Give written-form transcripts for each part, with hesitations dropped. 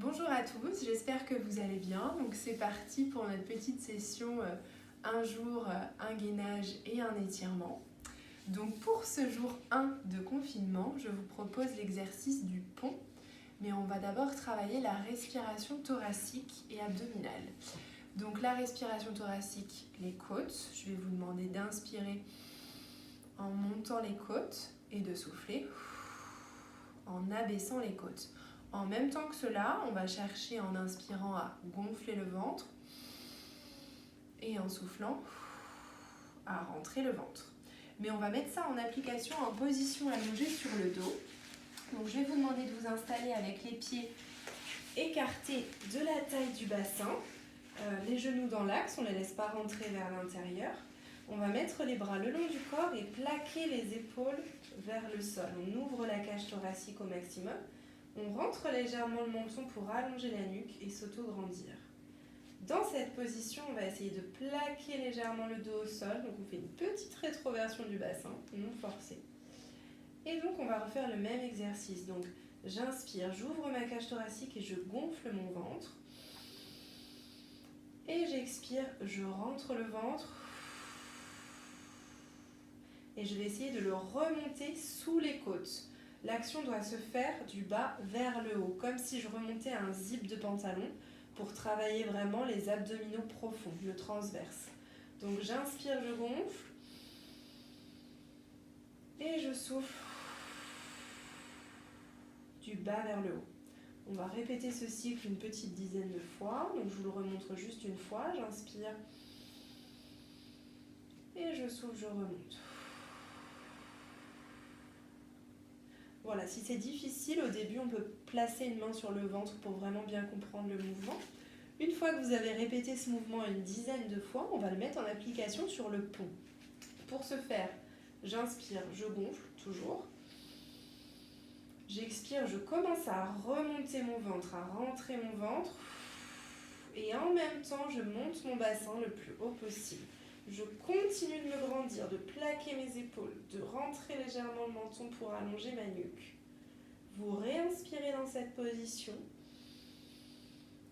Bonjour à tous, j'espère que vous allez bien. Donc c'est parti pour notre petite session un jour, un gainage et un étirement. Donc pour ce jour 1 de confinement, je vous propose l'exercice du pont, mais on va d'abord travailler la respiration thoracique et abdominale. Donc la respiration thoracique, les côtes, je vais vous demander d'inspirer en montant les côtes et de souffler en abaissant les côtes. En même temps que cela, on va chercher en inspirant à gonfler le ventre et en soufflant à rentrer le ventre. Mais on va mettre ça en application en position allongée sur le dos. Donc je vais vous demander de vous installer avec les pieds écartés de la taille du bassin, les genoux dans l'axe, on ne les laisse pas rentrer vers l'intérieur. On va mettre les bras le long du corps et plaquer les épaules vers le sol. On ouvre la cage thoracique au maximum. On rentre légèrement le menton pour allonger la nuque et s'auto-grandir. Dans cette position, on va essayer de plaquer légèrement le dos au sol. Donc on fait une petite rétroversion du bassin, non forcée. Et donc on va refaire le même exercice. Donc j'inspire, j'ouvre ma cage thoracique et je gonfle mon ventre. Et j'expire, je rentre le ventre. Et je vais essayer de le remonter sous les côtes. L'action doit se faire du bas vers le haut, comme si je remontais un zip de pantalon pour travailler vraiment les abdominaux profonds, le transverse. Donc j'inspire, je gonfle et je souffle du bas vers le haut. On va répéter ce cycle une petite dizaine de fois. Donc je vous le remontre juste une fois. J'inspire et je souffle, je remonte. Voilà, si c'est difficile, au début, on peut placer une main sur le ventre pour vraiment bien comprendre le mouvement. Une fois que vous avez répété ce mouvement une dizaine de fois, on va le mettre en application sur le pont. Pour ce faire, j'inspire, je gonfle, toujours. J'expire, je commence à remonter mon ventre, à rentrer mon ventre. Et en même temps, je monte mon bassin le plus haut possible. Je continue de me grandir, de plaquer mes épaules, de rentrer légèrement le menton pour allonger ma nuque. Vous réinspirez dans cette position.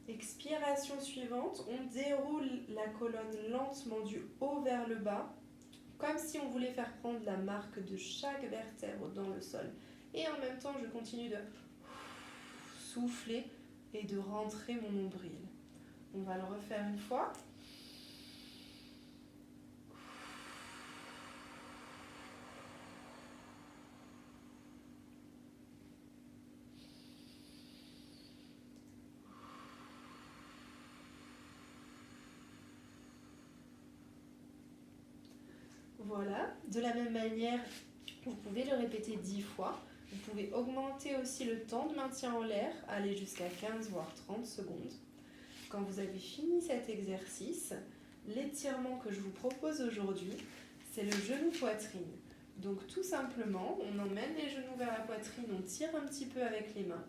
Expiration suivante, on déroule la colonne lentement du haut vers le bas, comme si on voulait faire prendre la marque de chaque vertèbre dans le sol. Et en même temps, je continue de souffler et de rentrer mon nombril. On va le refaire une fois. Voilà, de la même manière, vous pouvez le répéter 10 fois. Vous pouvez augmenter aussi le temps de maintien en l'air, aller jusqu'à 15 voire 30 secondes. Quand vous avez fini cet exercice, l'étirement que je vous propose aujourd'hui, c'est le genou-poitrine. Donc tout simplement, on emmène les genoux vers la poitrine, on tire un petit peu avec les mains.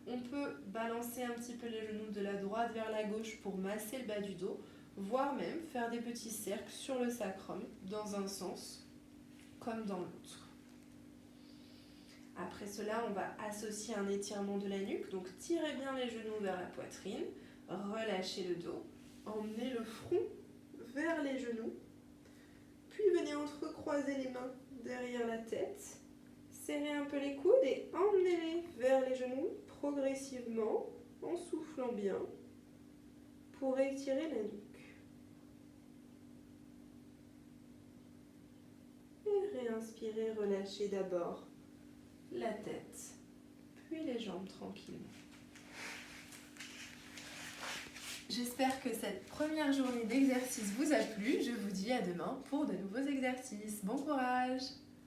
On peut balancer un petit peu les genoux de la droite vers la gauche pour masser le bas du dos, voire même faire des petits cercles sur le sacrum dans un sens comme dans l'autre. Après cela, on va associer un étirement de la nuque, donc tirez bien les genoux vers la poitrine, relâchez le dos, emmenez le front vers les genoux, puis venez entrecroiser les mains derrière la tête, serrez un peu les coudes et emmenez-les vers les genoux progressivement en soufflant bien pour étirer la nuque. Et réinspirez, relâchez d'abord la tête, puis les jambes tranquillement. J'espère que cette première journée d'exercice vous a plu. Je vous dis à demain pour de nouveaux exercices. Bon courage!